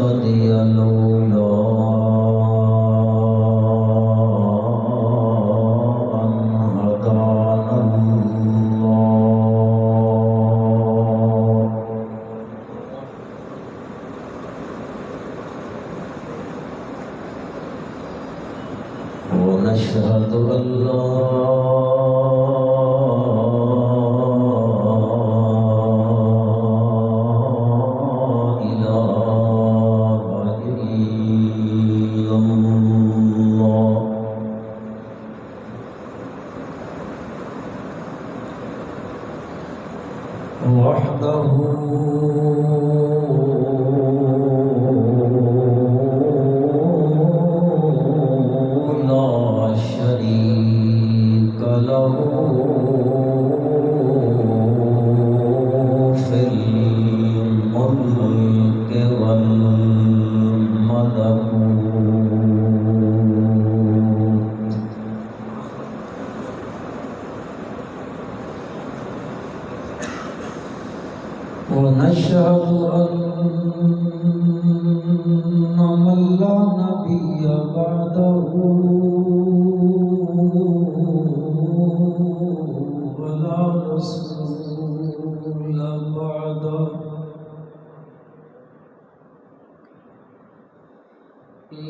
نهتدي لولا أن هدانا الله ونشهد أن لا وحده لا شريك له في الملك والملكوت ونشهد أن من لا نبي بعده ولا رسول بعده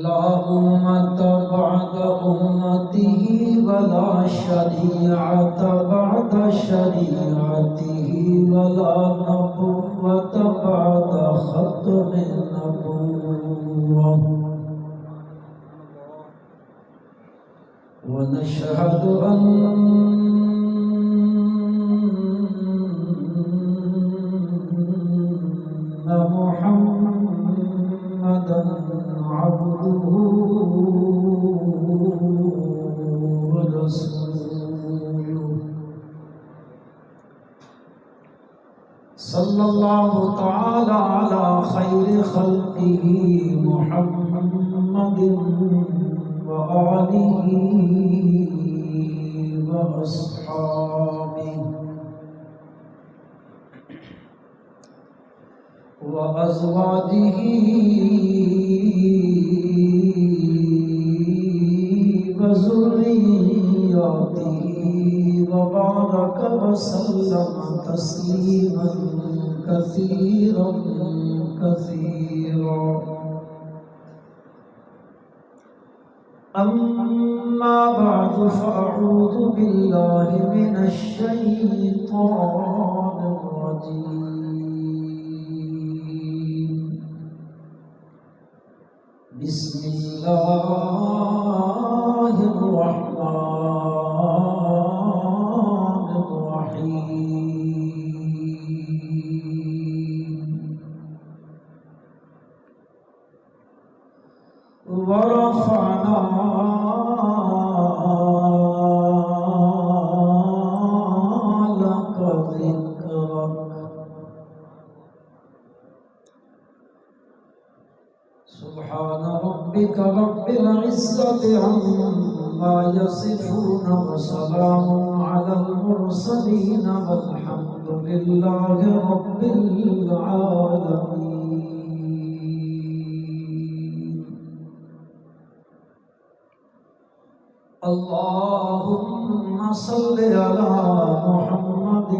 لا أمة بعد أمته ولا شريعة بعد شريعته ولا نبوة بعد ختم النبوة ونشهد أن محمدا عبده ورسوله صلى الله تعالى على خير خلقه محمد وآله وأصحابه وأزواجه وذرياته وبارك وسلم تسليما كثيرا كثيرا أما بعد فأعوذ بالله من الشيطان الرجيم بسم الله الرحمن الرحيم ورفعنا لك ذكرك سبحان ربك رب العزة عما يصفون وسلام على المرسلين والحمد لله رب العالمين اللهم صل على محمد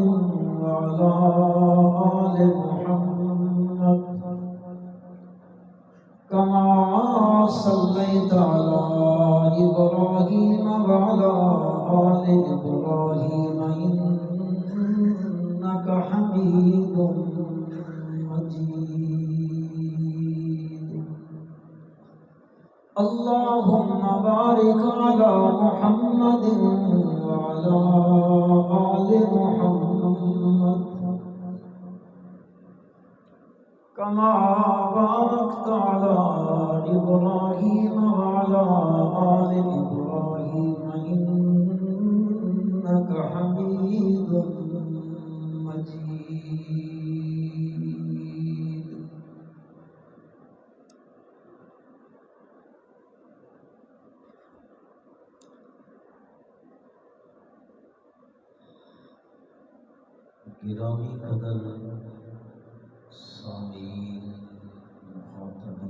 وعلى آل محمد كما صليت على إبراهيم وعلى آل إبراهيم إنك حميد مجيد اللهم بارك على محمد وعلى آل محمد كما باركت على إبراهيم وعلى آل إبراهيم إنك حميد مجيد گرامی قدر سامعین مخاطبین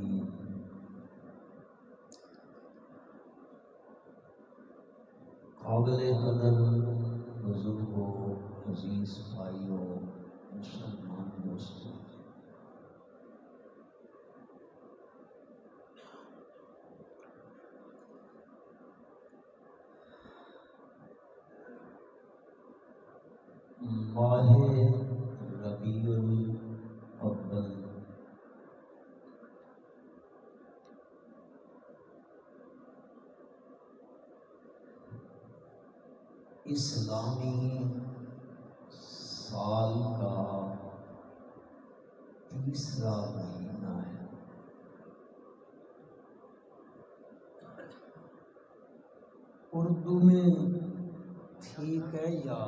قابل قدر بزرگوں، عزیز بھائیوں، مسلمان دوستوں، ماہ ربیع الاول اسلامی سال کا تیسرا مہینہ ہے۔ اردو میں ٹھیک ہے یا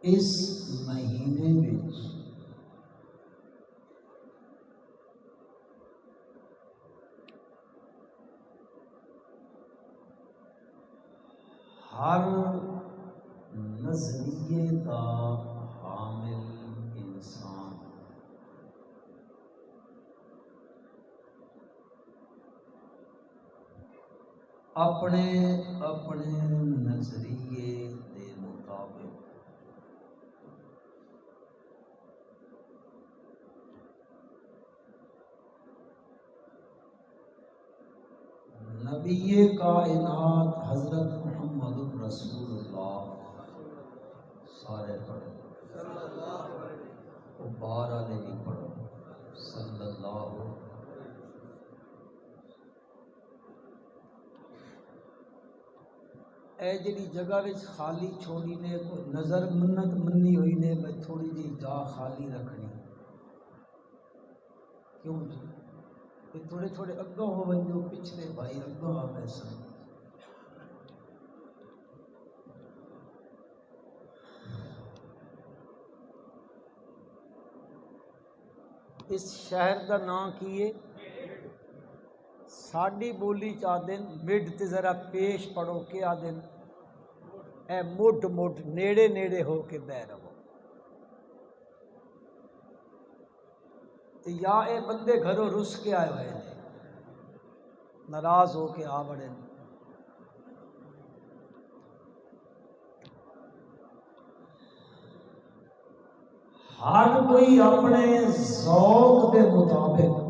اس مہینے میں ہر نظریے کا حامل انسان اپنے اپنے نظریے کے مطابق نبی کائنات حضرت محمد الرسول اللہ سارے پڑھو وہ 12 نے بھی پڑھو صلی اللہ۔ اے جڑی جگہ وچ خالی چھوڑی نے کوئی نظر منت منی ہوئی نے میں تھوڑی جی جا خالی رکھنی کیوں جی تھوڑے تھوڑے اگوں ہو ونجو پچھلے بھائی اگوں آ گئے سن۔ اس شہر دا نام کی ہے ساڈی بولی چاہ دن مڈ تے ذرا پیش پڑھو کے آ دن اے مڈ مڈ نیڑے نیڑے ہو کے بہ رہو یا اے بندے گھروں رس کے آئے ہوئے ہیں ناراض ہو کے آ بڑے ہر کوئی اپنے ذوق کے مطابق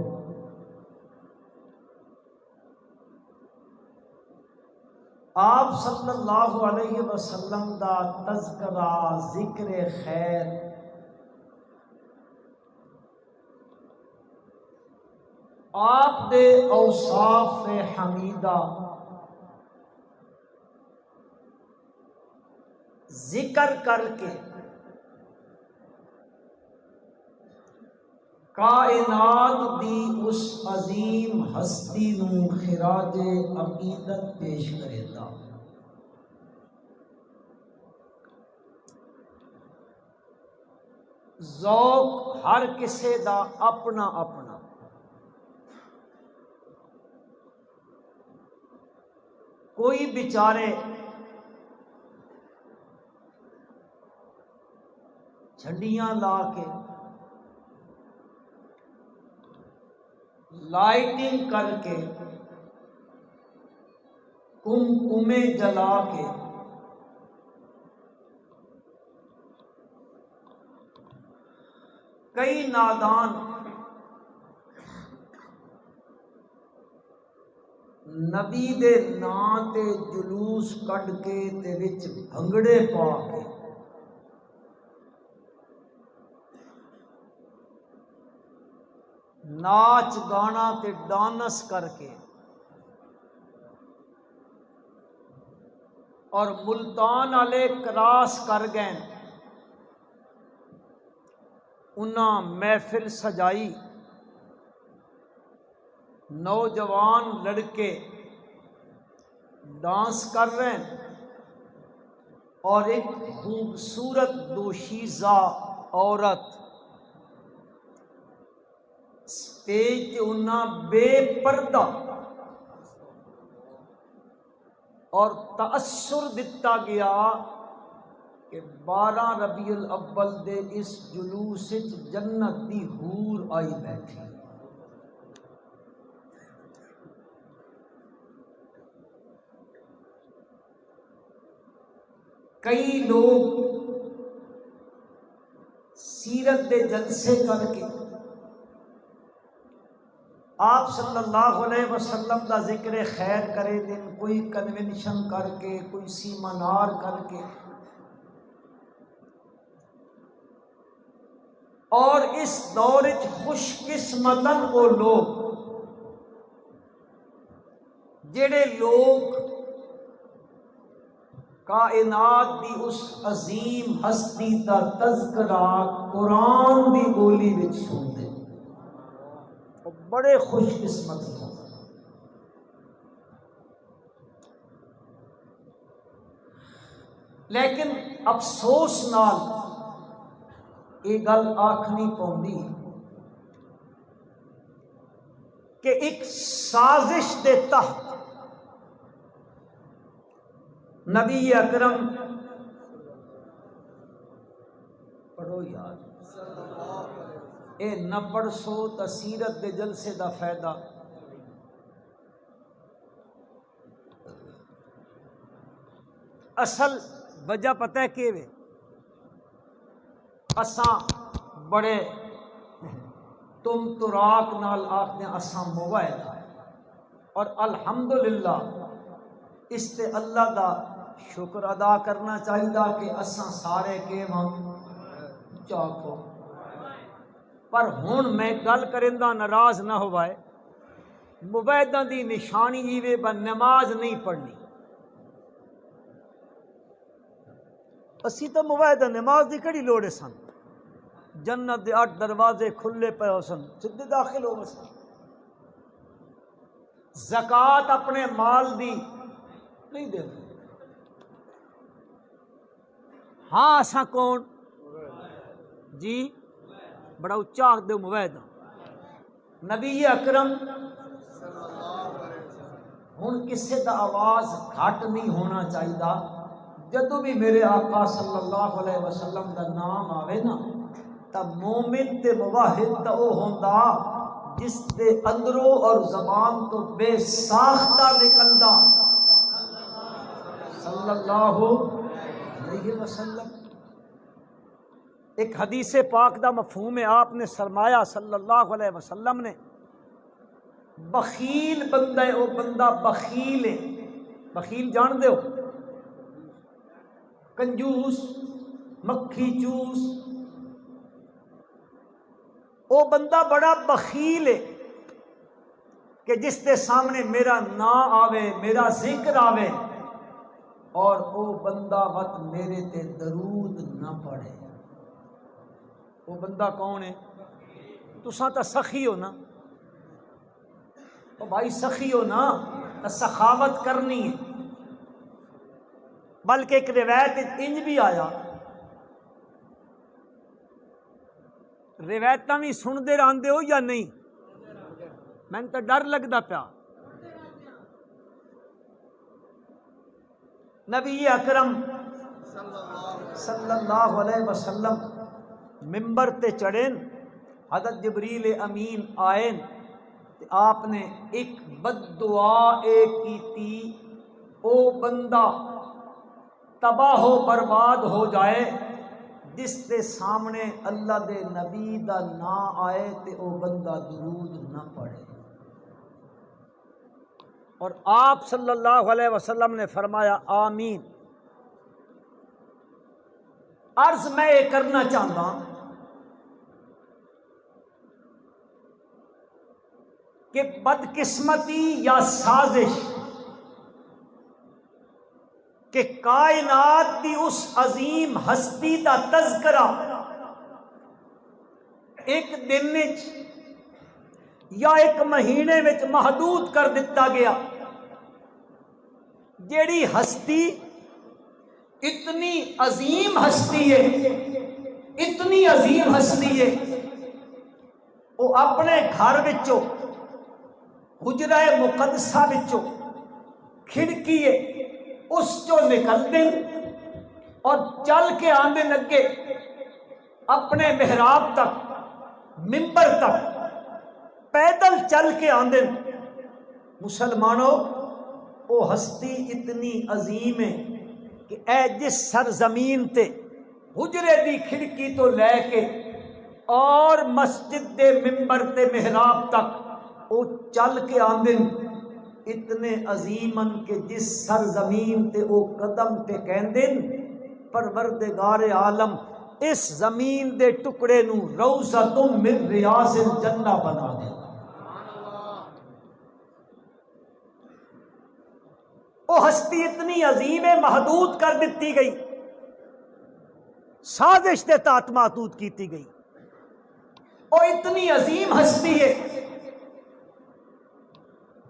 آپ صلی اللہ علیہ وسلم دا تذکرہ ذکر خیر آپ دے اوصاف حمیدہ ذکر کر کے کائنات دی اس عظیم ہستی نو خراج عقیدت پیش کرے گا۔ ذوق ہر کسے دا اپنا اپنا، کوئی بیچارے جھنڈیاں لا کے لائٹنگ کر کے کمکمے جلا کے کئی نادان نبی دے نام تے جلوس کڈ کے تے وچ بھنگڑے پا کے ناچ گانا تے ڈانس کر کے اور ملتان والے کراس کر گئے انہاں محفل سجائی، نوجوان لڑکے ڈانس کر رہے ہیں اور ایک خوبصورت دوشیزہ عورت سٹیج تے انہاں بے پردہ اور تأثر دتا گیا کہ 12 ربیع الاول دے اس جلوس وچ جنت دی حور آئی بیٹھی. کئی لوگ سیرت دے جلسے کر کے آپ صلی اللہ علیہ وسلم دا ذکر خیر کرے دن، کوئی کنونشن کر کے، کوئی سیمینار کر کے، اور اس دور وچ خوش قسمتاً وہ لوگ جڑے لوگ کائنات دی اس عظیم ہستی دا تذکرہ قرآن دی بولی وچ سنتے، وہ بڑے خوش قسمت ہیں. لیکن افسوس نال یہ گل آکھنی پوندی کہ ایک سازش دے تحت نبی اکرم پڑھو یار اے نہ پڑھ سو تا سیرت دے جلسے دا فائدہ. اصل وجہ پتہ ہے کہ اساں بڑے تم تراک نال آخنے اساں موبائل، اور الحمدللہ اس تے اللہ دا شکر ادا کرنا چاہیے کہ اساں سارے کے چاکو. پر ہن میں گل کرندہ ناراض نہ ہوئے، مبیدہ دی نشانی جیوے با نماز نہیں پڑھنی. اسی تو مبیدہ نماز دی کڑی لوڑے سن، جنت دے 8 دروازے کھلے پے ہو سن، سدھے داخل ہو سن. زکوٰۃ اپنے مال دی نہیں دے. ہاں اساں کون جی بڑا اچا آخ دے مبیدہ نبی اکرم. ہن کسے دا آواز گھٹ نہیں ہونا چاہیے. جدو بھی میرے آقا صلی اللہ علیہ وسلم دا نام آوے نا تا مومن تے موحد تا او ہوندا جس دے اندروں اور زبان تو بے ساختہ نکلدا صلی اللہ علیہ وسلم. ایک حدیث پاک دا مفہوم ہے، آپ نے فرمایا صلی اللہ علیہ وسلم نے بخیل بندہ ہے، وہ بندہ بخیل ہے. بخیل جان دے ہو، کنجوس، مکھی چوس. وہ بندہ بڑا بخیل ہے کہ جس کے سامنے میرا نام آوے، میرا ذکر آوے، اور وہ بندہ وقت میرے تے درود نہ پڑھے. وہ بندہ کون ہے؟ تساں تا سخی ہو نا، او بھائی سخی ہو نا، تا سخاوت کرنی ہے. بلکہ ایک روایت انج بھی آیا، روایتاں بھی سن دے رہندے ہو یا نہیں؟ میں تو ڈر لگدا پیا. نبی اکرم صلی اللہ علیہ وسلم ممبر تے چڑھیں، حضرت جبریل امین آئین، آپ نے ایک بد دعا کی او بندہ تباہ و برباد ہو جائے جس دے سامنے اللہ دے نبی دا نا آئے تے او بندہ درود نہ پڑھے. اور آپ صلی اللہ علیہ وسلم نے فرمایا آمین. عرض میں یہ کرنا چاہتا ہوں کہ بدقسمتی یا سازش کہ کائنات دی اس عظیم ہستی دا تذکرہ ایک دن وچ یا ایک مہینے وچ محدود کر دیتا گیا. جیڑی ہستی اتنی عظیم ہستی ہے، اتنی عظیم ہستی ہے، وہ اپنے گھر وچوں حجرہ مقدسہ وچوں کھڑکی ہے اس چو نکل دیں اور چل کے آندے لگے اپنے محراب تک، منبر تک پیدل چل کے آندے۔ مسلمانوں، وہ ہستی اتنی عظیم ہے کہ اے جس سرزمین تے حجرے دی کھڑکی تو لے کے اور مسجد دے منبر تے محراب تک وہ چل کے آندے اتنے عظیمن کہ جس سرزمین تے وہ قدم تے کہندن پروردگار عالم اس زمین دے ٹکڑے نو روضۃ من ریاض الجنہ بنا دے۔ وہ ہستی اتنی عظیم ہے، محدود کر دیتی گئی، سازش کے تحت محدود کیتی گئی۔ وہ اتنی عظیم ہستی ہے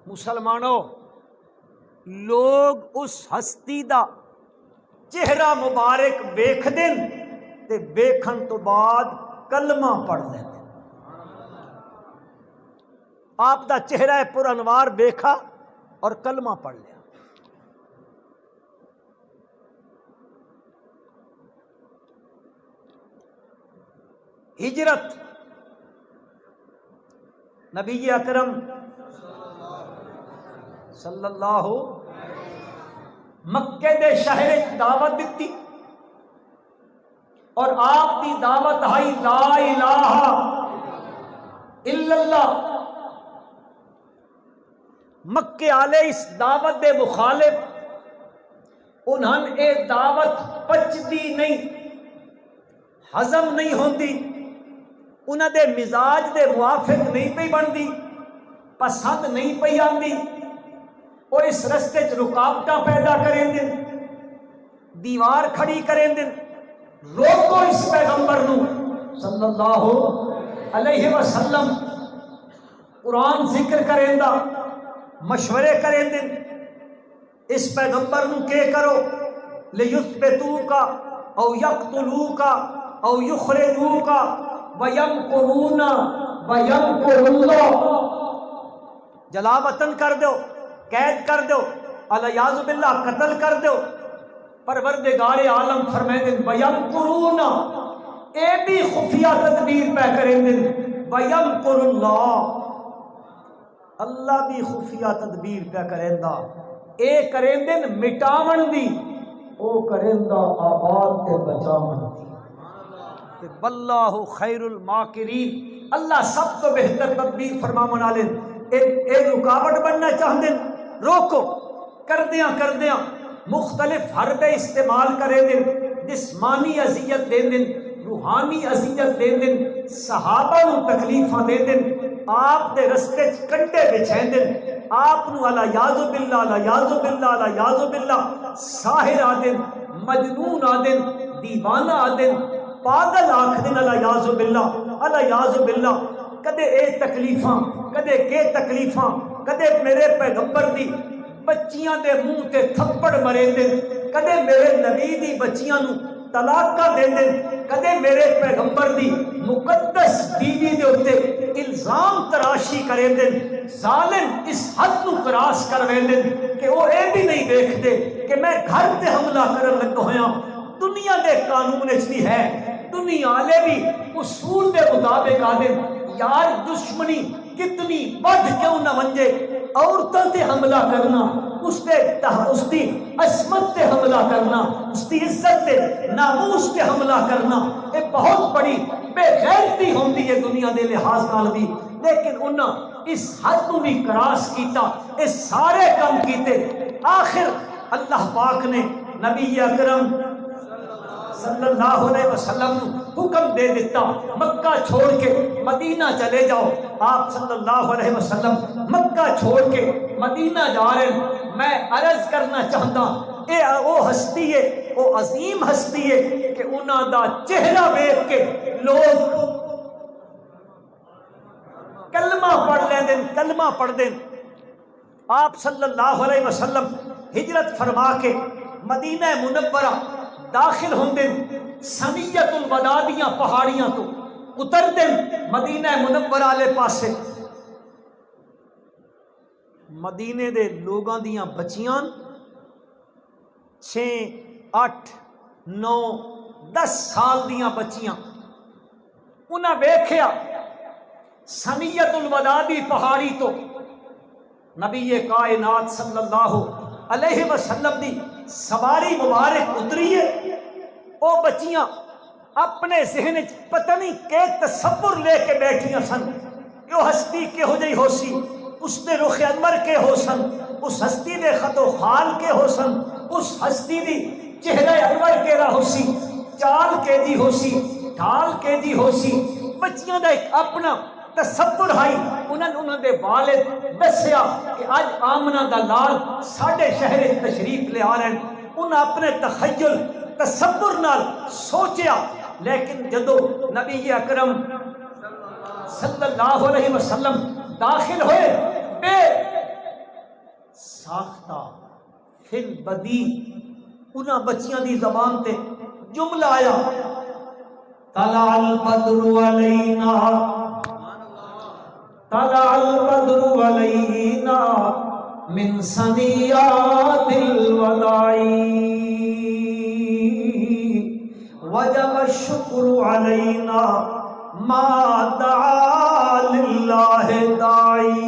مسلمانوں، لوگ اس ہستی دا چہرہ مبارک ویکھ دن تے ویکھن تو بعد کلمہ پڑھ لیں۔ آپ دا چہرہ پر انوار ویکھا اور کلمہ پڑھ لیا۔ ہجرت نبی اکرم صلی اللہ مکے دے شہر دعوت دیتی اور آپ دی دعوت ہے لا الہ الا اللہ۔ مکے والے اس دعوت دے مخالف، انہاں اے دعوت پچتی نہیں، ہضم نہیں ہوندی، انہاں دے مزاج دے موافق نہیں پئی بندی، پسند نہیں پئی آندی، وہ اس رستے چ رکاوٹاں پیدا کریں دن، دیوار کھڑی کریں دن۔ روکو اس پیغمبر نو صلی اللہ علیہ وسلم، قرآن ذکر کریں دا، مشورے کریں دن، اس پیغمبر نو کہ کرو لیثبتوک او یقتلوک او یخرجوک وَيَمْكُرُونَ وَيَمْكُرُ اللَّهُ، جلا وطن کر دو، قید کر دو، الیاذ باللہ قتل کر دو۔ پروردگار عالم فرمائیں دن وَيَمْكُرُونَ، اے بھی خفیہ تدبیر پہ کریں دن، وَيَمْكُرُ اللَّهُ، اللہ بھی خفیہ تدبیر پہ کریں دا، اے کریں دن مٹاون دی، او کریں دا آباد تے بچاون دی۔ واللہ خیر الماکرین، اللہ سب تو بہتر تدبیر فرماون والے۔ اے رکاوٹ بننا چاہتے روکو، کردیاں مختلف حربے استعمال کریں دن، جسمانی اذیت دے دن، روحانی اذیت دے دن، صحابہ نو تکلیفاں دے دن، آپ دے رستے کنڈے بچھائیں دن، آپ نو الیاذ باللہ الیاذ باللہ الیاذ باللہ ساحر آدن، مجنون آدن، دیوانہ آدن، پاگل آکھ دن الیاذ باللہ الیاذ باللہ۔ کدے اے تکلیفاں، کدے کے تکلیفاں، کدے میرے پیغمبر دی بچیاں دے منہ تے تھپڑ مرے دن، کدے میرے نبی دی بچیاں نو طلاقاں دے دن، کدے میرے پیغمبر دی مقدس بیوی دے اوتے الزام تراشی کرے دن۔ ظالم اس حد نو کراس کروے دن کہ وہ اے بھی نہیں دیکھتے کہ میں گھر تے حملہ کرن لگ ہویاں۔ دنیا دے قانون اچ بھی ہے، دنیا والے بھی اصول دے مطابق آدھے یار دشمنی کتنی بڑھ کیوں نہ منجے، عورتوں تے حملہ کرنا، اس دی عصمت تے حملہ کرنا، اس دی عزت تے ناموس تے حملہ کرنا، یہ بہت بڑی بے غیرتی ہوندی ہے دنیا دے لحاظ نال بھی۔ لیکن انہاں اس حد نو بھی کراس کیتا، اس سارے کام کیتے، آخر اللہ پاک نے نبی اکرم صلی اللہ علیہ وسلم حکم دے دیتا مکہ چھوڑ کے مدینہ چلے جاؤ۔ آپ صلی اللہ علیہ وسلم مکہ چھوڑ کے مدینہ جا رہے ہیں۔ میں عرض کرنا چاہتا اے وہ ہستی ہے، وہ عظیم ہستی ہے کہ انہاں دا چہرہ دیکھ کے لوگ کلمہ پڑھ لیں دن، کلمہ پڑھ دیں۔ آپ صلی اللہ علیہ وسلم ہجرت فرما کے مدینہ منورہ داخل ہوندے، سنیت الوداع دیاں پہاڑیاں تو اتر دیں مدینہ منورہ والے پاسے۔ مدینے دے لوگاں دیاں بچیاں 6 8 9-10 سال دیاں بچیاں انہاں ویکھیا سنیت الوداع دی پہاڑی تو نبی کائنات صلی اللہ علیہ وسلم دی سواری مبارک اتری ہے. او بچیاں اپنے ذہن پتہ نہیں کہ تصور لے کے بیٹھیاں سن یہ ہستی کہو جی ہو سی, اس دے رخ انور کے ہو سن, اس ہستی دے خط و خال کے ہو سن, اس ہستی دی چہرہ انور کے رہو سی, چال کے دی ہو سی, ڈھال کے دی ہو سی. بچیاں دا ایک اپنا تصور ہائی. انہوں دے والد دسیا کہ آج آمنہ دا لال ساڑھے شہر تشریف لے آ رہے ہیں. انہوں اپنے تخیل تصور نال سوچیا, لیکن جدو نبی اکرم صلی اللہ علیہ وسلم داخل ہوئے بے ساختہ فی البدی انہاں بچیاں دی زبان تے جملہ آیا طلع البدر علینا طلع البدر علینا من ثنیات الوداع وجب الشکر علینا ما دعا للہ داعی.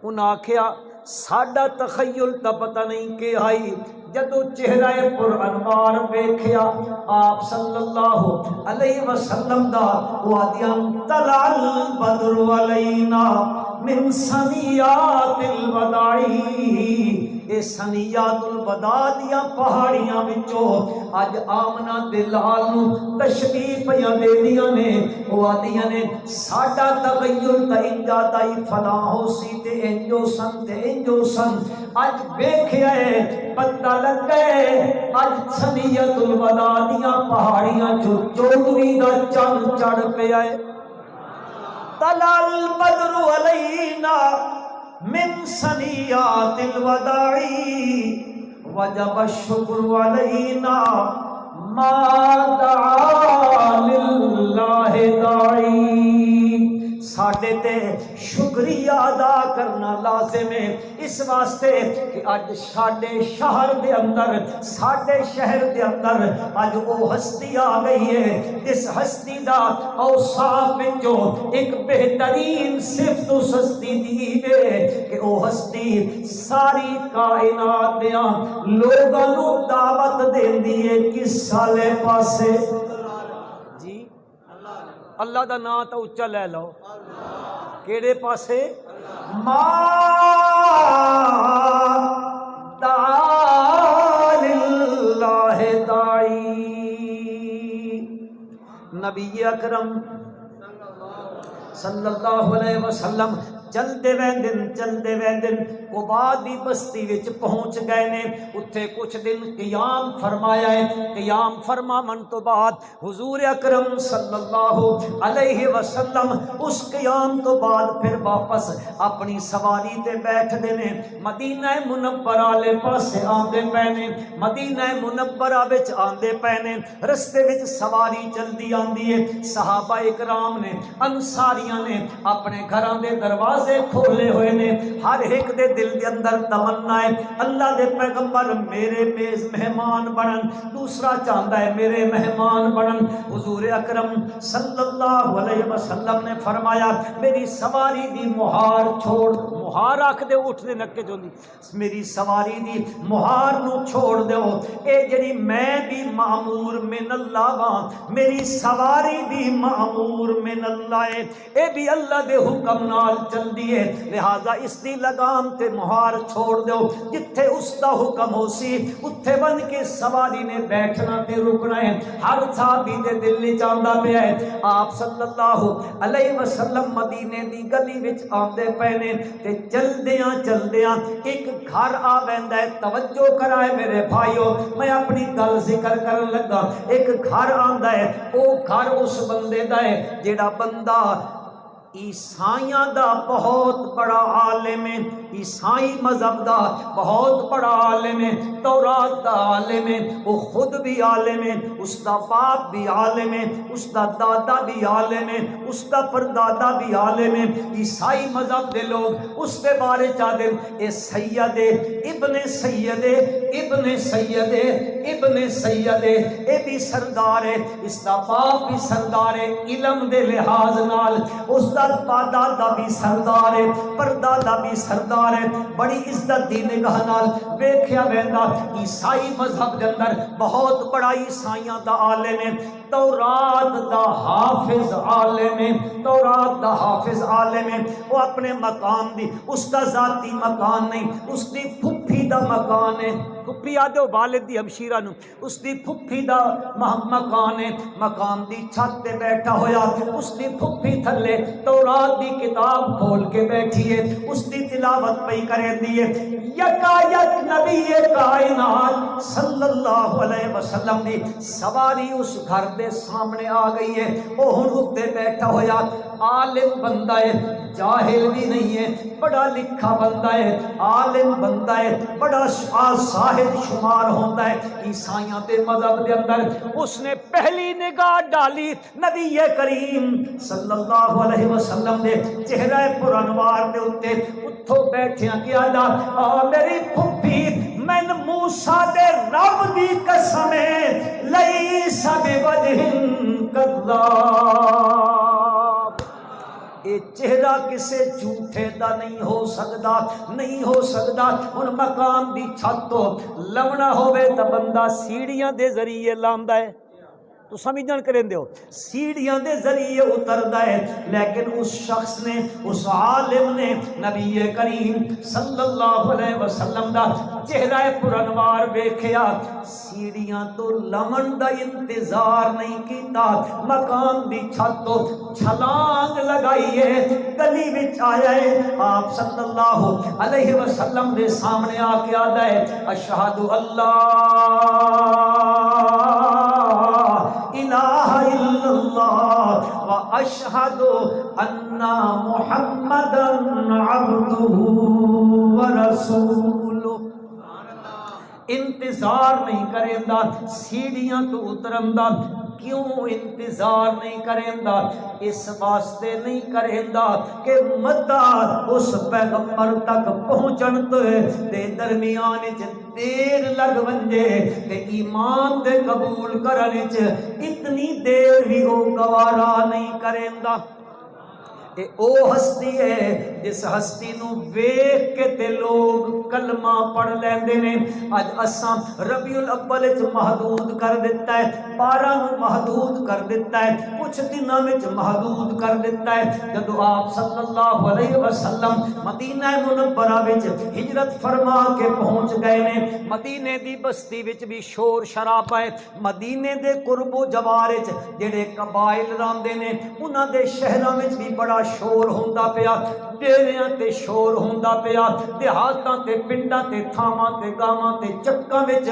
انہاں آکھیا ساڈا تخیل تا پتہ نہیں کہ آئی جدو چہرہ پر انوار ویکھیا آپ صلی اللہ علیہ وسلم دا وادیاں طلع البدر علینا من ثنیات الوداع. اے ثنیات الوداع دیاں پہاڑیاں وچوں اج آمنہ دے لال نو تشریف پیاں دیندیاں نے وادیاں نے ساڈا تغیر تے انجا تائی فلاں ہو سی تے انجو سن تے انجو سن. اج ویکھیا ہے پتہ لگ گئے اج ثنیات الوداع دیاں پہاڑیاں جو چودھری دا چن چڑھ پیا ہے. طلع البدر علینا من ثنیات الوداع وجب الشکر علینا ما دعا للہ داعی. ساڈے تے شکریہ ادا کرنا لازم ہے اس واسطے کہ اج ساڈے شہر دے اندر ساڈے شہر دے اندر اج وہ ہستی آ گئی ہے جس ہستی دا اوصاف وچوں ایک بہترین صفت اس ہستی دی ہے کہ وہ ہستی ساری کائنات دیاں لوگاں نو دعوت دیندی ہے کس سالے پاسے. جی اللہ دا نام تو اچا لے لو کیڑے پاسے ما دعا للہ داعی. نبی اکرم صلی اللہ علیہ وسلم چلتے ویندن قباء دی بستی وچ پہنچ گئے نے. اتھے کچھ دن قیام فرمایا ہے. قیام فرماون تو بعد حضور اکرم صلی اللہ علیہ وسلم اس قیام تو بعد پھر واپس اپنی سواری تے بیٹھ دے نے مدینہ منورہ والے پاسے آندے پے نے. مدینہ منورہ وچ آندے پے نے. رستے وچ سواری چلدی آندی ہے. صحابہ اکرام نے انصاریاں نے اپنے گھراں دے دروازے کھولے ہوئے نے. ہر ایک دے دل دے اندر تمنا ہے اللہ دے پیغمبر میرے میز مہمان بنن. دوسرا چاہتا ہے میرے مہمان بنن. حضور اکرم صلی اللہ علیہ وسلم نے فرمایا میری سواری دی مہار چھوڑ. مہار آکھ دے اٹھ دے نکے جو میری سواری دی مہار نو چھوڑ دیو. اے جڑی میں بھی معمور من اللہ واں میری سواری بھی معمور من اللہ ہے. اے بھی اللہ دے حکم نال چل دیے لہذا اس دی لگام تے مہار چھوڑ دو. جتھے اس دا حکم ہو سی اتھے بن کے سواری نے بیٹھنا تے رکنا ہے. ہر صحابی دے دل وچ آندا پیا ہے آپ صلی اللہ علیہ وسلم مدینے دی گلی وچ آندے پے نے تے چلدیاں ایک گھر آ ویندا ہے. توجہ کرائے میرے بھائیو میں اپنی گل ذکر کرن لگا. ایک گھر آندا ہے. او گھر اس بندے دا ہے جیڑا بندہ عیسائیاں دا بہت بڑا عالم ہے. عیسائی مذہب دا بہت بڑا عالم ہے، تورات دا عالم ہے، وہ خود بھی عالم ہے، اس دا باپ بھی عالم ہے، اس دا دادا بھی عالم ہے، اس دا پردادا بھی عالم ہے۔ عیسائی مذہب دے لوگ اس دے بارے چاہتے ہیں اے سید ابن سید ابن سید ابن سید، اے بھی سردار ہے، اس دا باپ بھی سردار ہے علم دے لحاظ نال، اس دا دادا بھی سردار ہے، پردادا بھی سردار ہے، بڑی عزت دی نگاہ نال ویکھیا ویندا۔ عیسائی مذہب دے اندر بہت بڑا عیسائیاں دا عالم ہے، تورات دا حافظ عالم ہے، تورات دا حافظ عالم ہے، وہ اپنے مقام دی، اس دا ذاتی مکان نہیں، اس دی پھپھی دا مکان ہے، پھپھی آدھے والد دی ہمشیرہ نو، اس دی پھپھی دا مکان ہے، مکان دی چھت تے بیٹھا ہویا، اس دی پھپھی تھلے تورات دی کتاب کھول کے بیٹھی ہے، اس دی تلاوت پئی کرے دیئے، یکا یک نبی کائنات صلی اللہ علیہ وسلم دی سواری اس گھر دے سامنے آ گئی ہے، وہ ہن اتے بیٹھا ہویا، عالم بندہ ہے، جاہل بھی نہیں ہے، بڑا لکھا بندہ ہے، عالم بندہ ہے، بڑا صاحب شمار ہوتا ہے عیسائیاں دے مذہب دے اندر۔ اس نے پہلی نگاہ ڈالی نبی کریم صلی اللہ علیہ وسلم دے چہرہ پر انوار دے اتے، اتھو بیٹھیا گیا دا میری پھپھی من موسیٰ دے رب دی قسم لیس بوجہ کذاب، اے چہرہ کسے جھوٹے دا نہیں ہو سکدا، نہیں ہو سکدا۔ ان مقام دی چھت تو لونا ہوئے تا بندہ سیڑھیاں دے ذریعے لاندا ہے، تو سمجھن کریں دیو سیڑھیاں دے ذریعے اتردا ہے، لیکن اس شخص نے، اس عالم نے نبی کریم صلی اللہ علیہ وسلم دا چہرہ پر انوار ویکھیا، سیڑھیاں تو لمن دا انتظار نہیں کیتا، مقام دی چھت تو چھلانگ لگائیے، گلی وچ آیا ہے، آپ صلی اللہ علیہ وسلم دے سامنے آ کے آدا ہے اشہد اللہ الہ الا اللہ و اشہد ان محمدا عبدہ و رسولہ۔ انتظار نہیں کریں دا سیڑھیاں تو اترن دا، کیوں انتظار نہیں کریں دا؟ اس واسطے نہیں کریں دا کہ مدہ اس پیغمبر تک پہنچن تو دے درمیان دیر لگ ونجے کہ ایمان دے قبول کرنے اتنی دیر بھی وہ گوارا نہیں کریں دا۔ اے او ہستی ہے جس ہستی نو ویکھ کے تے لوگ کلمہ پڑھ لیندے نے۔ اج اساں ربیع الاول وچ محدود کر دیتا ہے، 12 نو محدود کر دیتا ہے، کچھ دنوں وچ محدود کر دیتا ہے۔ جدوں آپ صلی اللہ علیہ وسلم مدینہ منورہ وچ ہجرت فرما کے پہنچ گئے نے، مدینے دی بستی وچ بھی شور شرابہ ہے، مدینے دے قرب و جوار وچ جڑے قبائل راندے نے انہاں دے شہراں وچ بھی بڑا شور ہوندا پیا، ڈیریاں تے شور ہوندا پیا، دیہاتاں تے پنڈاں تے تھاواں تے گاواں تے چکاں وچ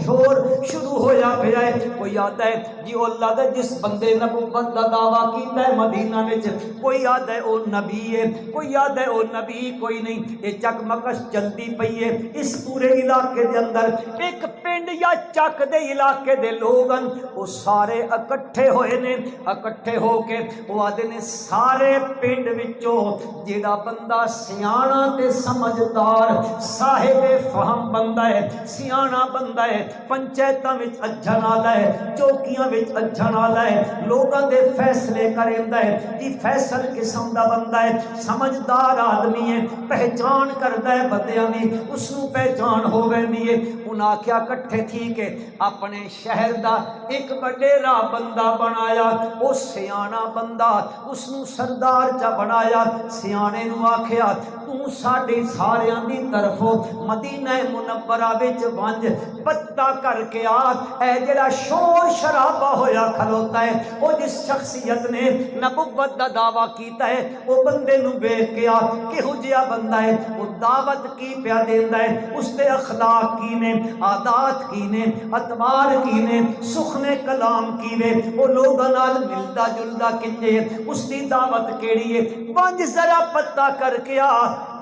شور شروع ہویا پیا ہے۔ کوئی آتا ہے جی او اللہ دا جس بندے نبوت دا دعویٰ کیتا ہے مدینہ وچ، کوئی آتا ہے او نبی ہے، کوئی آتا ہے او نبی کوئی نہیں۔ یہ چک مکش چلتی پئی ہے اس پورے علاقے دے اندر، ایک پنڈ یا چک دے علاقے دے لوگن وہ سارے اکٹھے ہوئے نے، اکٹھے ہو کے وہ آدھے نے سارے پنڈ وچوں جیڑا بندہ سیانا تے سمجھدار صاحب فہم بندہ ہے، سیانا بندہ ہے، پنچایتاں وچ اجھن والا ہے، چوکیاں وچ اجھن والا ہے، لوگاں دے فیصلے کریندا ہے، جی فیصل قسم دا بندہ ہے، سمجھدار آدمی ہے، پہچان کردا ہے بندیاں دی، اس نو پہچان ہو ویندی ہے۔ انہاں آکھیا کٹھے تھی کہ اپنے شہر دا ایک وڈیرا بندہ بنایا، او سیانا بندہ اس نو سردار چا بنایا۔ سیانے نو آکھیا تو ساڈے ساریاں دی طرفوں مدینہ منورہ وچ ونج پتہ کر کے آ، اے جڑا شور شرابہ ہویا کھلوتا ہے او جس شخصیت نے نبوت دا دعویٰ کیتا ہے او بندے نو ویکھ کے آ کہو جیا بندہ ہے، او دعوت کی پیا دیندا ہے، اس دے اخلاق کی نے، عادات کی نے، اطوار کی نے، سخن کلام کی نے، او لوگاں نال ملدا جلدا کنجے، اس دی دعوت کیڑی ہے، ونج ذرا پتہ کر کے آ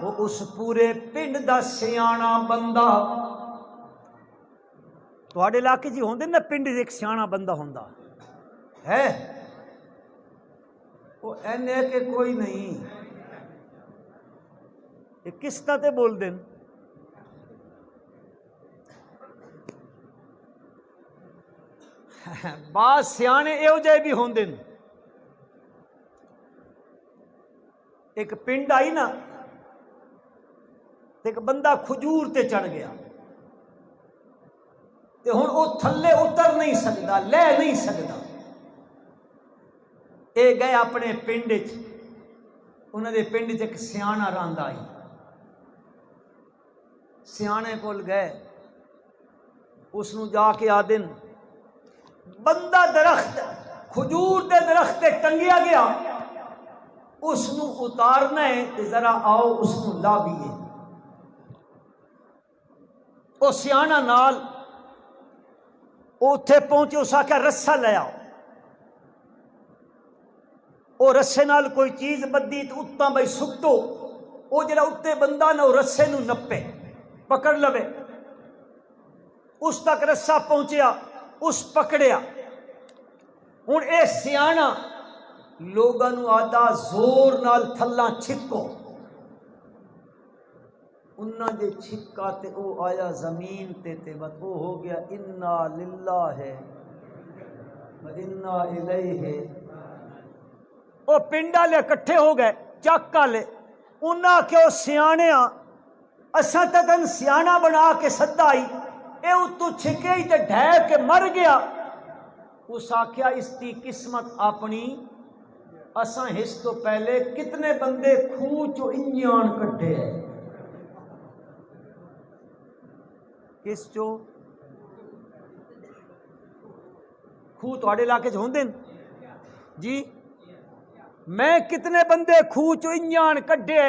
وہ اس پورے پنڈ دا سیاਣਾ بندہ. تواڈے علاقے جی ہوندے نا پنڈ ایک سیاਣਾ بندہ ہوندا ہے, وہ اینے کہ کوئی نہیں. یہ کس طرح تے بول دیں؟ بعض سیانے ایہو جے بھی ہوندے. ایک پنڈ آئی نا, ایک بندہ کھجور تے چڑھ گیا تے ہن او تھلے اتر نہیں سکدا, لے نہیں سکدا. اے گئے اپنے پنڈ وچ, انہاں دے پنڈ وچ ایک سیاਣਾ رہندا آئی. سیاਣੇ کول گئے, اس نو جا کے آدن بندہ درخت کھجور دے درخت تے ٹنگیا گیا, اس نو اتارنا ہے تے ذرا آؤ اس نو لا بیے. او سیاਣਾ نال اوتھے پہنچے, اس آکھیا رسا لے آؤ. او رسے نال کوئی چیز بدی تو اتاں بھئی سکتو, او جڑا اتے بندہ نہ او رسے نو نپے پکڑ لوے. اس تک رسا پہنچیا, اس پکڑیا. ہن اے سیاਣਾ لوگاں نو آدا زور نال تھلاں چھکو. انہاں دے چھکا تے او آیا زمین تے بس او ہو گیا انا للہ و انا الیہ. او پنڈ والے اکٹھے ہو گئے, چک والے. انہاں کہ او سیاਣیاں اساں تکن سیاਣਾ بنا کے سدا آئی, اے اتو چھکے ہی تے ڈھہ کے مر گیا. اس آکھیا اس کی قسمت اپنی, اساں اس تو پہلے کتنے بندے کھوہ چو انجان کٹھے ہیں. کس چو؟ کھوہ تواڈے علاقے چ ہوندے جی؟ میں کتنے بندے کھوہ چو انجان کڈھے.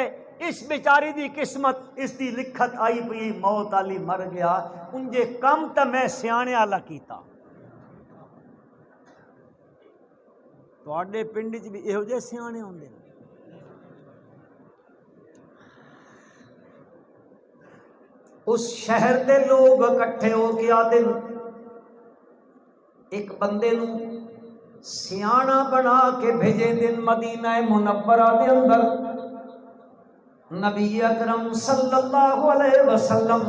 اس بیچاری دی قسمت اس دی لکھت آئی پئی موت علی مر گیا. انجے کم تا میں سیاਣੇ والا کیتا. تواڈے پنڈ وچ بھی ایہو جے سیاਣੇ ہوندے. اس شہر دے لوگ اکٹھے ہو کے آدن ایک بندے نو سیاਣਾ بنا کے بھیجے دن مدینہ منورہ دے اندر. نبی اکرم صلی اللہ علیہ وسلم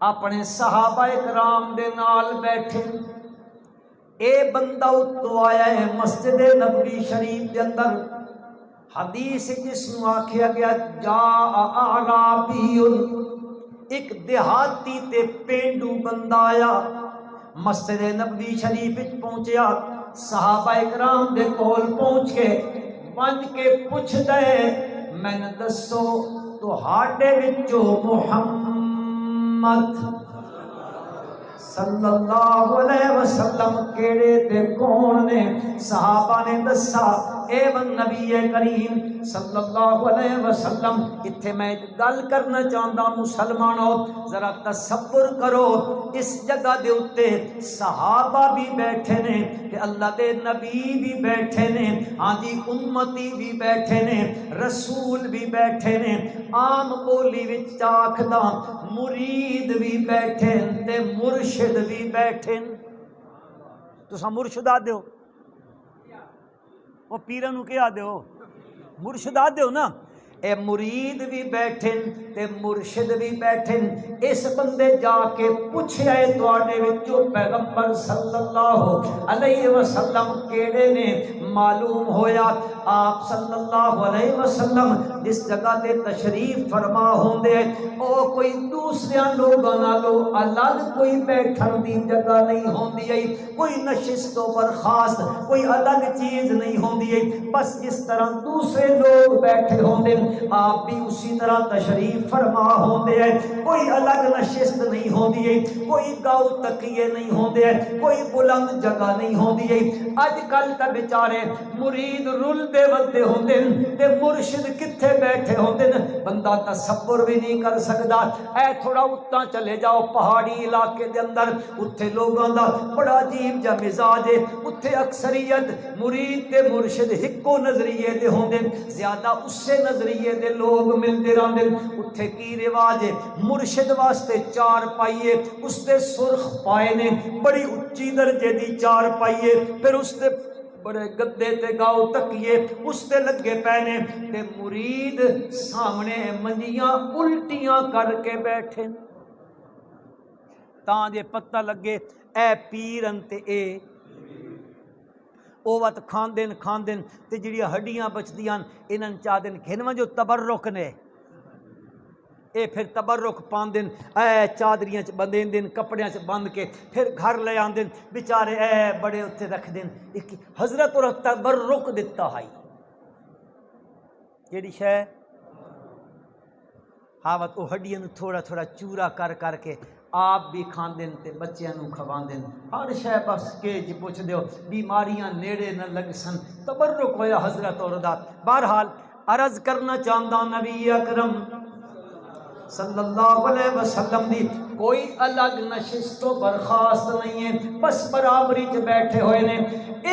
اپنے صحابہ اکرام دے نال بیٹھے. اے بندہ اتو آیا ہے مسجد نبوی شریف دے اندر. حدیث جس نو آکھیا گیا جاء اعرابی, ایک دیہاتی تے پینڈو بندہ آیا مسجد نبوی شریف وچ پہنچیا. صحابہ اکرام دے کول پہنچ کے بن کے پوچھ دے میں نے دسو تہاڈے وچوں محمد صلی اللہ علیہ وسلم کیڑے تے کون نے؟ صحابہ نے دسا اے من نبی کریم صلی اللہ علیہ وسلم. اتھے میں گل کرنا چاہتا مسلمانوں, ذرا تصور کرو اس جگہ دے اتے صحابہ بھی بیٹھے نے کہ اللہ دے نبی بھی بیٹھے نے, ہاں جی امتی بھی بیٹھے نے, رسول بھی بیٹھے نے, عام بولی وچ آکھدا مرید بھی بیٹھے تے مرشد بھی بیٹھے. تساں مرشد آدے ہو, وہ پیروں نو کیا آدے ہو؟ مرشد آدے ہو نا. اے مرید بھی بیٹھن تے مرشد بھی بیٹھن. اس بندے جا کے پوچھیا ہے تواڈے وچوں پیغمبر صلی اللہ علیہ وسلم کیڑے نے؟ معلوم ہویا آپ صلی اللہ علیہ وسلم جس جگہ تے تشریف فرما ہوندے او کوئی دوسرے لوگاں نالوں الگ کوئی بیٹھن دی جگہ نہیں ہوندی ہے, کوئی نشستوں پر خاص کوئی الگ چیز نہیں ہوندی ہے. بس جس طرح دوسرے لوگ بیٹھے ہوندے آپ بھی اسی طرح تشریف فرما ہوندے ہیں. کوئی الگ نشست نہیں ہوندی ہے, کوئی گاؤ تکیے نہیں ہوندے ہیں, کوئی بلند جگہ نہیں ہوندی ہے. اج کل تے بیچارے مرید رل دے ودے ہوندے تے مرشد کتھے بیٹھے ہوندے بندہ تصور بھی نہیں کر سکدا. اے تھوڑا اتاں چلے جاؤ پہاڑی علاقے دے اندر, اتھے لوگاں دا بڑا عجیب جا مزاج ہے. اتھے اکثریت مرید تے مرشد ہکو نظریے دے ہوندے, زیادہ اسے نظریے سیدے لوگ ملتے رہتے اتھے کی رواج ہے مرشد واسطے چار پائیے اس تے سرخ پائے نے بڑی اچھی درجے دی چار پائیے پھر اس تے بڑے گدے تے گاؤ تکیے اس تے لگے پینے تے مرید سامنے منجیاں الٹیاں کر کے بیٹھے تاں جے پتہ لگے اے پیرن تے اے او وقت کھاندن تے جڑیاں ہڈیاں بچدیاں انہاں چاہدن کھنواں جو تبرک نے اے پھر تبرک پاندن اے چادریاں چ بندین دن کپڑیاں چ بند کے پھر گھر لے آندن بیچارے اے بڑے اتھے رکھ دن ایک حضرت اور تبرک دتا ہے جیڑی شے ہاوت او ہڈیاں نو تھوڑا تھوڑا چورا کر کے آپ بھی کھاندن تے بچیاں نو کھواندن ہر شے بس کے جی پوچھ دیو بیماریاں نیڑے نہ لگ سن تبرک ہویا حضرت اور دا بہرحال عرض کرنا چاہتا نبی اکرم صلی اللہ علیہ وسلم دی کوئی الگ نشست و برخاست نہیں ہے بس برابری چ بیٹھے ہوئے نے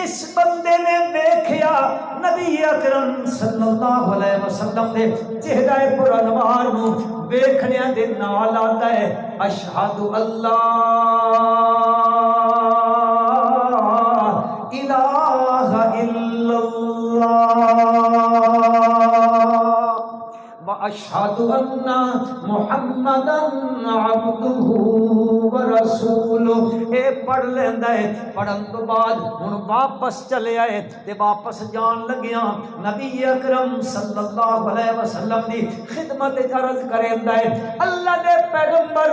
اس بندے نے دیکھیا نبی اکرم صلی اللہ علیہ وسلم دے چہرہ پر انوار نو دیکھنے دے نال آتا ہے اشہد اللہ الہ الا واشہد ان محمدا عبدہ ورسولہ اے پڑھ لیندا ہے پڑھن تو بعد ہن واپس چلے آئے تے واپس جان لگیا نبی اکرم صلی اللہ علیہ وسلم دی خدمت عرض کریندا ہے اللہ دے پیغمبر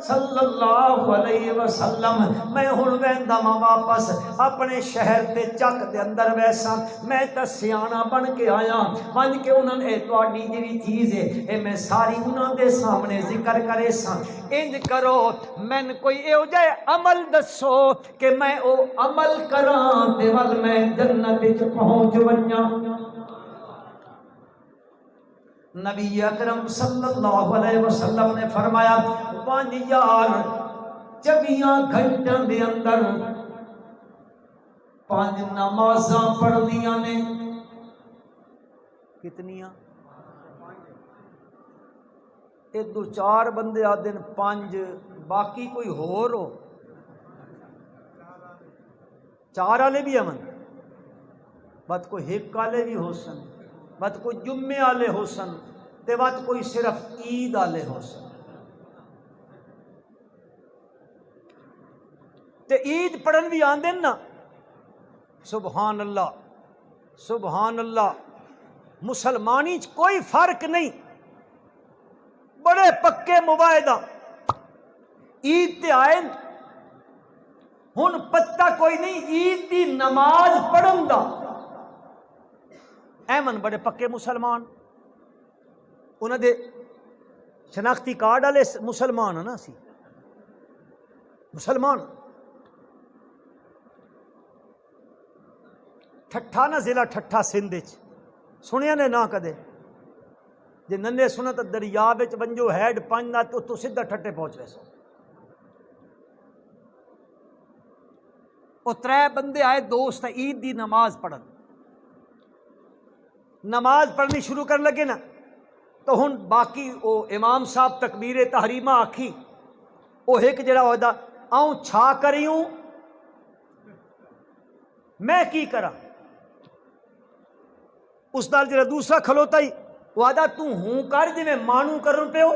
صلی اللہ علیہ وسلم میں ہن ویندا ماں واپس اپنے شہر تے چک دے اندر ویسا میں تے سیاںا بن کے آیا من کے انہاں نے تواڈی جڑی چیز ہے اے میں ساری انہاں دے سامنے ذکر کرے سا انج کرو مین کوئی ایو جائے عمل دسو کہ میں او عمل کراں تے ول میں جنت وچ پہنچ ونجاں نبی اکرم صلی اللہ علیہ وسلم نے فرمایا پانچ یار 24 گھنٹوں دے اندر 5 نمازاں پڑھنیاں نے کتنیاں اے 2-4 بندے آدن 5 باقی کوئی ہور ہو 4 والے بھی امن بات کوئی ایک والے بھی ہو سن بات کوئی جمعے والے ہو سن تے بات کوئی صرف عید والے ہو سن تے عید پڑھن بھی آندن نا سبحان اللہ مسلمانی چ کوئی فرق نہیں بڑے پکے مباحدہ عید تے آئے ہن پتہ کوئی نہیں عید دی نماز پڑھن دا ایمن بڑے پکے مسلمان انہاں دے شناختی کارڈ والے مسلمان ہیں نا سی مسلمان ٹھٹھا نا ضلع ٹھٹھا سندھ سنیا نے نہ کدے جی ننے سنا تو دریا ونجو ہیڈ پنج نہ تو سیدھا ٹھٹے پہنچ رہے سو وہ 3 بندے آئے دوست عید دی نماز پڑھن نماز پڑھنی شروع کرنے لگے نا تو ہن باقی او امام صاحب تکبیر تحریمہ آکھی او ایک جڑا ہودا آؤں چھا کریوں میں کی کرا اس نال جڑا دوسرا کھلوتا ہی وہ آدھا تو ہوں کر جی میں مانو کرن پہ ہو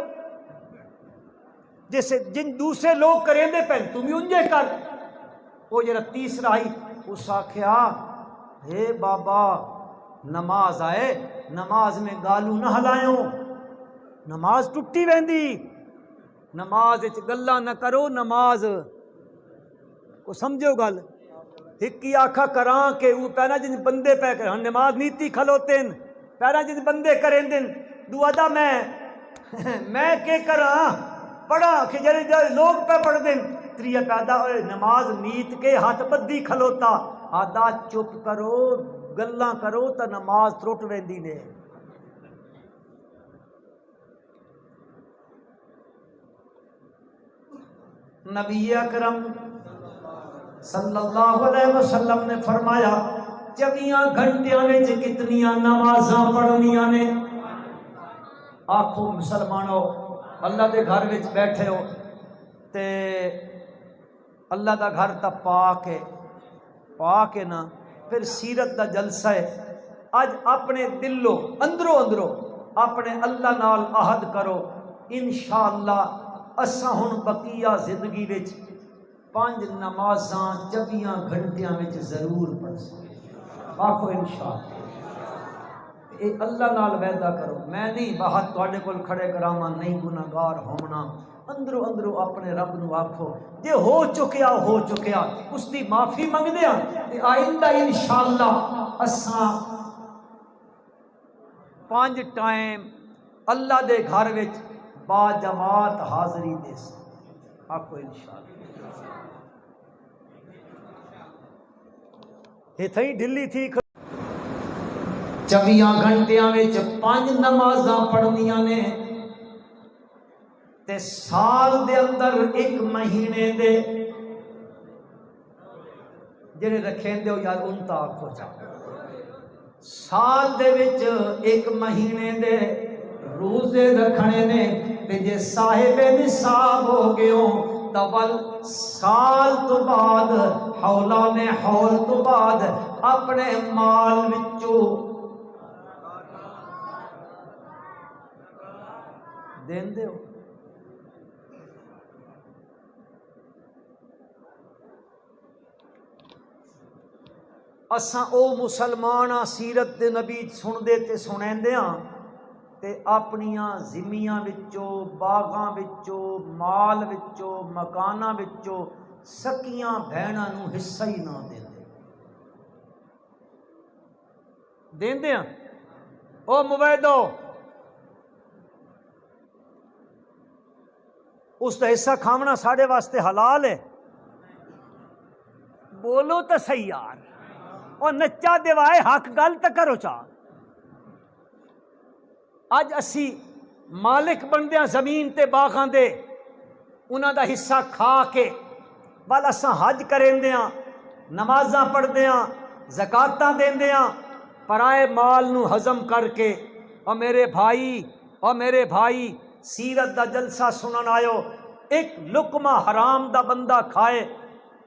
جیسے جن دوسرے لوگ کریں دے پہن تم ہی انجے کر وہ جڑا تیسرا ہی اس آکھیا ہے بابا نماز آئے نماز میں گالو نہ ہلائیں نماز ٹٹی ویندی نماز گلا نہ کرو نماز کو سمجھو گل ہکی آکھا کراں کہ وہ پہنا جن بندے پہ کر نماز نیتی کھلوتیں پہنا جن بندے کریں دن دعا میں کے کراں پڑھا کہ جڑے لوگ پہ پڑھ دیں تریہ پیدا ہوئے نماز نیت کے ہاتھ بدی کھلوتا آدھا چپ کرو گلاں کرو تا نماز ترٹ ویندی نے نبی اکرم صلی اللہ علیہ وسلم نے فرمایا 24 گھنٹیاں وچ کتنیاں نمازاں پڑھنیاں نے آکھو مسلمانوں اللہ دے گھر وچ بیٹھے ہو تے اللہ دا گھر تا پاک ہے نا، پھر سیرت دا جلسہ ہے. اج اپنے دلوں اندروں اپنے اللہ نال عہد کرو انشاءاللہ اساں ہن بقیہ زندگی وچ 5 نمازاں 24 گھنٹیاں وچ ضرور پڑھساں. آکھو انشاءاللہ. اے اللہ نال وعدہ کرو، میں نہیں باہر تواڈے کول کھڑے کراواں، نہیں گناہگار ہونا. اندروں اپنے رب نو آکھو جے ہو چکیا اس دی معافی منگدے ہاں تے آئندہ انشاءاللہ اساں 5 ٹائم اللہ دے گھر وچ با جماعت حاضری دے ساں. آکھو انشاءاللہ. اتھے ڈھلی تھی 24 گھنٹیاں وچ 5 نمازاں پڑھنیاں نے تے سال دے اندر 1 مہینے دے جڑے رکھیں ہو یار ان تا آکھو چا سال دے وچ 1 مہینے دے روزے رکھنے نے تے جے صاحب نصاب ہو گئے ہوں تول سال تو بعد حولان حول تو بعد اپنے مال وچوں دین دے ہو. اساں او مسلمان سیرت دے نبی سن دے تے سنیندے ہاں تے اپنیاں زمیاں وچوں باغاں وچوں مال وچوں مکاناں وچوں سکیاں بہناں نو حصہ ہی نہ دیندے ہاں. او مبیدو اس دا حصہ کھاونا ساڈے واسطے حلال ہے؟ بولو تو صحیح یار. اور نچا دیوائے حق گل تو کرو چا. اج اسی مالک بندیاں زمین تے باغاں دے انہاں دا حصہ کھا کے بل اساں حج کریندیاں نمازاں پڑھدیاں زکاتاں دیندیاں پرائے مال نو ہضم کر کے. اور میرے بھائی سیرت دا جلسہ سنن آیو، 1 لقمہ حرام دا بندہ کھائے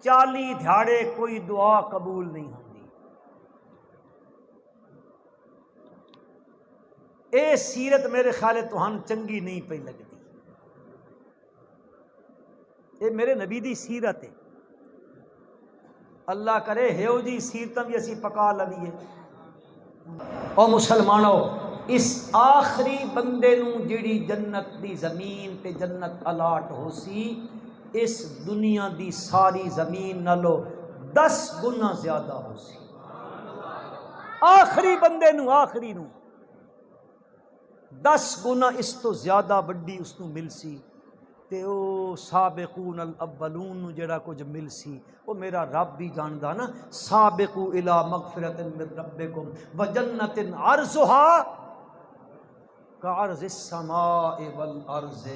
40 دھیاڑے کوئی دعا قبول نہیں ہوندی. اے سیرت میرے خیال تہان چنگی نہیں پئی لگتی. اے میرے نبی دی سیرت ہے. اللہ کرے ہیو جی سیرتاں بھی اسی پکا لویے. او مسلمانوں اس آخری بندے نو جیڑی جنت دی زمین تے جنت الاٹ ہو سی اس دنیا دی ساری زمین نالو 10 گنا زیادہ ہو سی. آخری بندے نو 10 گنا اس تو زیادہ بڑی اس نو مل سی. تے او سابقون الاولون نو جڑا کچھ مل سی او میرا رب بھی جاندا نا. سابقو الی مغفرۃ من ربکم وجنۃ عرضها کعرض السماء والارض.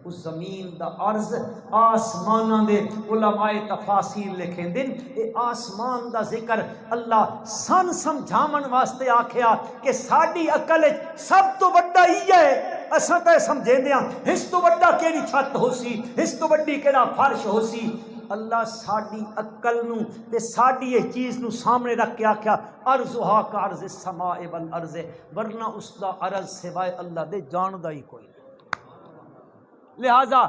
اس زمین دا عرض آسماناں دے علماء تفاسیر لکھیں دن اے آسمان دا ذکر اللہ سن سمجھامن واسطے آکھیا کہ ساڈی عقل سب تو بڑا ہی ہے. اساں تے سمجھیندے ہاں اس تو بڑا کیڑی چھت ہو سی اس تو بڑی کیڑا فرش ہو سی. اللہ ساڈی عقل نو تے ساڈی یہ چیز نو سامنے رکھ کے آکھیا ارضھا کعرض السماء والارض، ورنہ اس دا عرض سوائے اللہ دے جاندا ہی کوئی نہیں. لہذا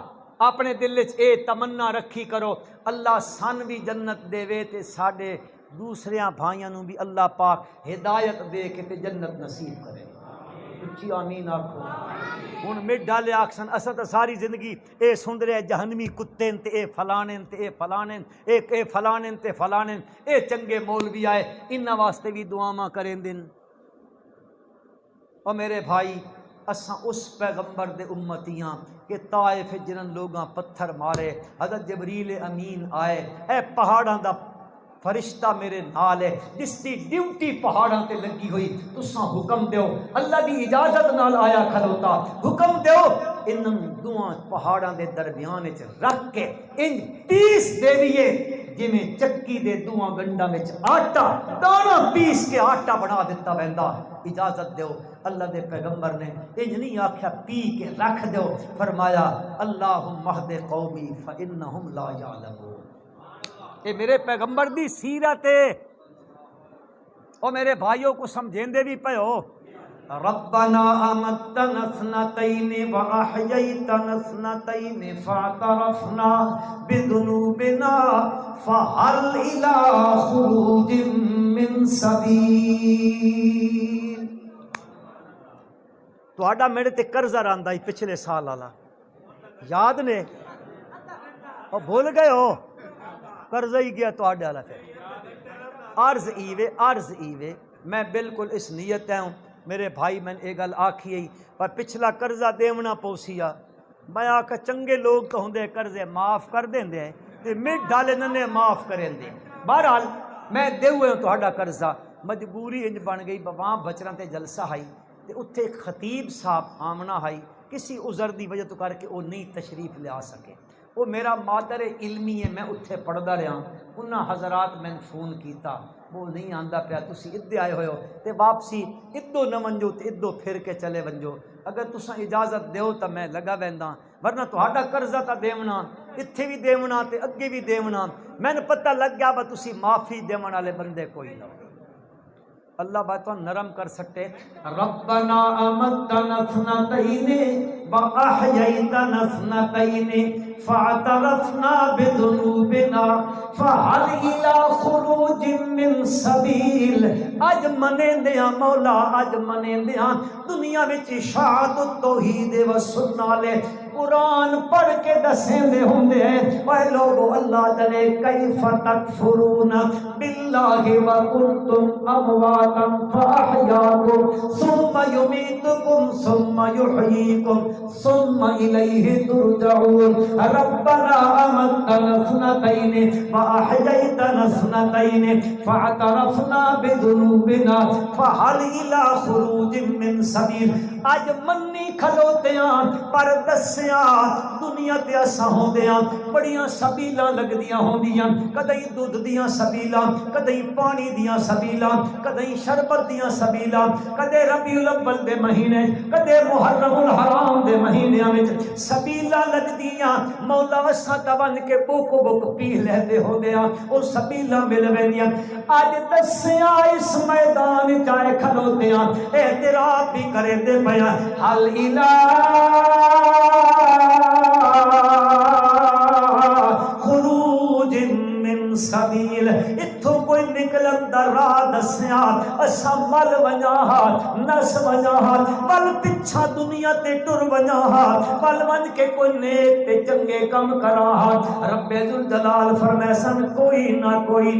اپنے دل وچ اے تمنا رکھی کرو اللہ سن بھی جنت دے وے تے ساڈے دوسریاں بھائیاں نو بھی اللہ پاک ہدایت دے کے تے جنت نصیب کرے. اچھی آمین آکھو. ہن مٹ ڈالے آکسن اساں تے ساری زندگی اے سن رہے جہنمی کتے تے اے فلانن تے اے فلانن اے فلانن تے فلانن اے چنگے مولوی آئے انہاں واسطے بھی دعاواں کریں دن. اور میرے بھائی اساں اس پیغمبر دے امتیاں کہ طائف جنن لوگاں پتھر مارے حضرت جبریل امین آئے اے پہاڑاں دا فرشتہ میرے نال ہے جس دی ڈیوٹی پہاڑاں تے لگی ہوئی تساں حکم دیو. اللہ دی اجازت نال آیا کھلوتا حکم دیو ان دعاں پہاڑاں دے درمیان وچ رکھ کے ان 30 دیویے جویں چکی دے دوواں گنڈاں وچ آٹا دانا پیس کے آٹا بنا دیتا ویندا۔ اجازت دیو، اللہ دے پیغمبر نے انج نہیں آکھیا پی کے رکھ دیو، فرمایا اللہم اہد قومی فانہم لا یعلمون۔ اے میرے پیغمبر دی سیرت ہے، او میرے بھائیوں کو سمجھیندے بھی پے ہو۔ ربنا امتنا اثنتین واحییتنا اثنتین فاعترفنا بذنوبنا فهل الى خروج من سبیل۔ تہاڈا میرے تے قرضہ راندا ہی پچھلے سال والا یاد نے، او بھول گئے ہو؟ قرضہ ہی گیا تہاڈے والا۔ عرض ایوے میں بالکل اس نیت ہوں میرے بھائی، میں یہ گل آکھی ہے پر پچھلا قرضہ دیونا پوسیا، میں آکھا چنگے لوگ تو ہوندے قرضے معاف کر دیں دے تے مٹ ڈالے ننے معاف کریں دے۔ بہرحال میں دیوئے ہوں تہاڈا قرضہ، مجبوری انج بن گئی بواں بچراں تے جلسہ ہائی تے اتھے ایک خطیب صاحب آمنہ ہائی، کسی عذر دی وجہ تو کر کے وہ نہیں تشریف لے آ سکے۔ وہ میرا مادر علمی ہے، میں اتھے پڑھدا رہا، انہاں حضرات میں فون کیتا، وہ نہیں آندا پیا، تسی ادھے آئے ہوئے ہو تے واپسی ادھو نہ ونجو تے ادھو پھر کے چلے ونجو، اگر تساں اجازت دیو تا میں لگا ویندا، ورنہ تہاڈا قرضہ تا دیونا، اتھے بھی دیونا تے اگے بھی دیونا۔ میں نے پتہ لگ گیا با تسی معافی دیون والے بندے کوئی نہ ہو۔ اللہ باتوں نرم کر سکتے۔ ربنا امتنا اثنتین واحییتنا اثنتین فاعترفنا بذنوبنا فهل الى خروج من سبیل۔ اج منے دیاں مولا، اج منے دیاں دنیا وچ اشاعت التوحید و سنت والے قرآن پڑھ کے دسیں دے ہوندے ہیں، اے لوگو اللہ دے کیف تکفرون باللہ وکنتم امواتا فاحیاکم ثم یمیتکم ثم یحییکم ثم الیہ ترجعون۔ ربنا امتنا اثنتین واحییتنا اثنتین فاعترفنا بذنوبنا فهل الی خروج من سبیل۔ اج منی کھلوتیاں پر دسیاں دنیا تے اساں ہوندیاں بڑیاں سبیلاں لگدیاں ہوندیاں، کدی دودھ دیاں سبیلاں، کدی پانی دیاں سبیلاں، کدی شربت دیاں سبیلاں، کدے ربیع الاول دے مہینے، کدے محرم الحرام دے مہینیاں وچ سبیلاں لگدیاں، مولا اساں تون کے بک بک پی لیندے ہوندیاں، او سبیلاں مل ویندیاں۔ اج دسیاں اس میدان چائے کھلوتیاں اعتراف بھی کرے دے پیا، حل الہ خروج من سبیل، اتھو کوئی نکلن دا راہ دسیاں، اسا مل ونجاہا نس ونجاہا، ول پچھا دنیا تے ٹر ونجاہا، ول ونج کے کوئی نیک تے چنگے کم کراہا۔ رب ذوالجلال فرمائے سن کوئی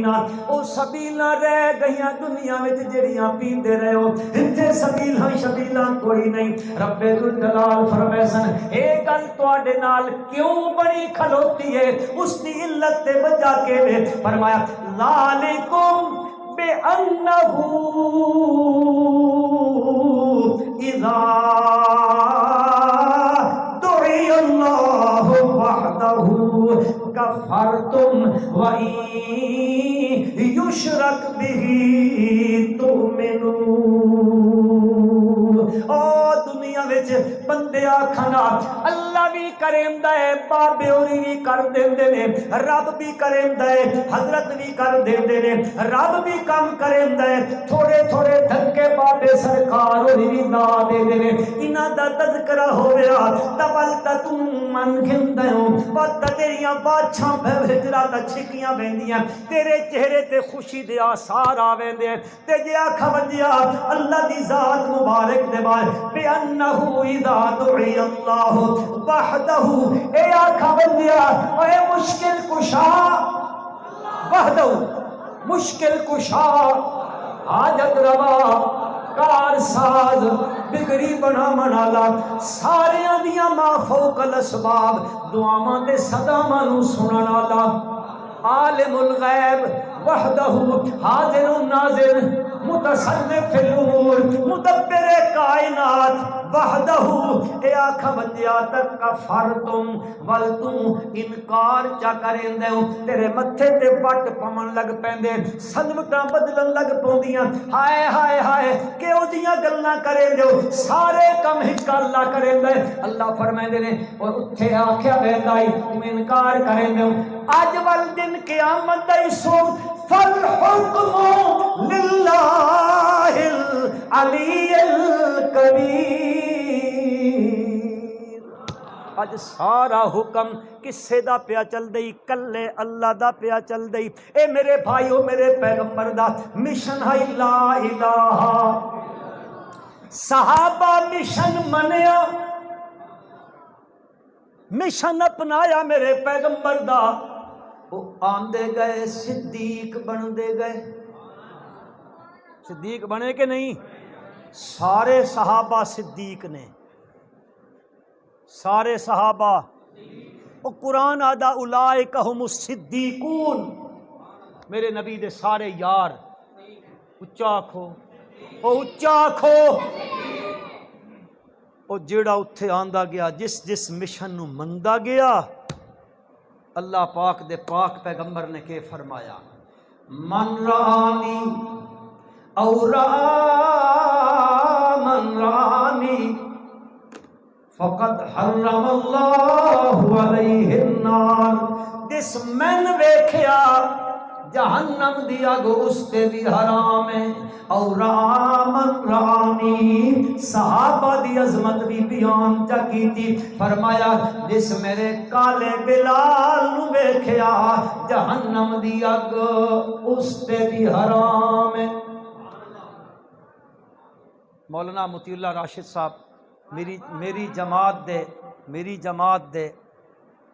نہ او سبیلاں رہ گئیاں دنیا وچ جڑیاں پیندے رہے ہو، اتھے سبیلاں کوئی نہیں۔ رب ذوالجلال فرمائے سن اے گل تواڈے نال کیوں بڑی کھلوتی ہے، اس دی علت تے وجہ کے وے، فرمایا ذالکم بِأَنَّهُ إِذَا دُعِيَ اللَّهُ وَحْدَهُ كَفَرْتُمْ وَإِن يُشْرَكْ بِهِ تُؤْمِنُونَ۔ او دنیا وچ بندے آکھنا اللہ بھی کریندا ہے، بابے ہوری بھی کر دیندے نے، رب بھی کریندا ہے، حضرت بھی کر دیندے نے، رب بھی کام کریندا ہے، تھوڑے تھوڑے دھکے بابے سرکار ہوری بھی دا دیندے نے۔ انہاں دا تذکرہ ہویا تبلت تم من گھندے ہو، وقت تیریاں بادشاہ بھجرا دا چھکیاں ویندیاں، تیرے چہرے تے خوشی دے آثار آویندے، تے جے آکھا ونجیا اللہ دی ذات مبارک دے بارے بِأَنَّهُ إِذَا دُعِيَ اللَّهُ وَحْدَهُ، اے آکھا ونجیا اے مشکل کشا وحدہ، مشکل کشا حاجت روا کار ساز بگڑی بنا منالا، سارے دیاں ما فوق الاسباب دعاواں دے صداواں نو سنن والا، عالم الغیب وحدہ حاضر ناظر متصرف الامور مدبر کائنات وحدہ اے آکھا بندیا تک کفر تم ول تم انکار چا کریں دے تیرے متھے تے پٹ پمن لگ پیندے سلوٹاں بدلن لگ پوندیاں ہائے ہائے ہائے کیوں دیاں گلاں کریں دے سارے کم ہک اللہ کریں دے اللہ فرمائے دے اور اتھے آکھیا ویندا تم انکار کریں دے اج ول دن قیامت دا سو فالحکم للہ العلی الکبیر اج سارا حکم کسے دا پیا چل دئی کلے اللہ دا پیا چل دئی اے میرے بھائیو میرے پیغمبر دا مشن ہے لا الہ صحابہ مشن منیا مشن اپنایا میرے پیغمبر دا وہ آندے گئے صدیق بن دے گئے صدیق بنے کہ نہیں سارے صحابہ صدیق نے سارے صحابہ وہ قرآن آدھا اولئک ہم الصدیقون میرے نبی دے سارے یار اچا آکھو او اچا آکھو او جیڑا اتھے آندا گیا جس جس مشن نو مندا گیا اللہ پاک دے پاک پیغمبر نے کہ فرمایا من رانی او را من رانی فقد حرم اللہ علیہ النار جس من ویکھیا جہنم دی اگ اس تے بھی حرام ہے اور رامن رانی صحابہ دی عظمت بھی بیان چا کیتی فرمایا جس میرے کالے بلال نو ویکھیا جہنم دی اگ اس تے بھی حرام ہے مولانا مطیع اللہ راشد صاحب میری جماعت دے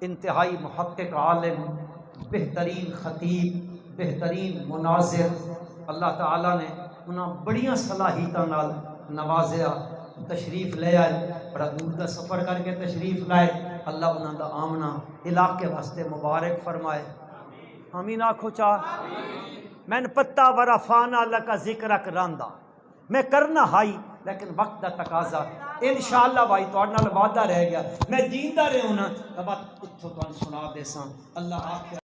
انتہائی محقق عالم بہترین خطیب بہترین مناظر اللہ تعالیٰ نے انہاں بڑیاں صلاحیتاں نال نوازیا تشریف لے آئے بڑا دور دا سفر کر کے تشریف لائے اللہ انہاں دا آمنا علاقے واسطے مبارک فرمائے آمین آکھو چاہ میں نے پتہ ورفانا لکا ذکرک راندا میں کرنا ہائی لیکن وقت دا تقاضا انشاءاللہ بھائی توڑ نال وعدہ رہ گیا میں جیندہ رہے ہونا اب اتھو تو سنا دے ساں اللہ آپ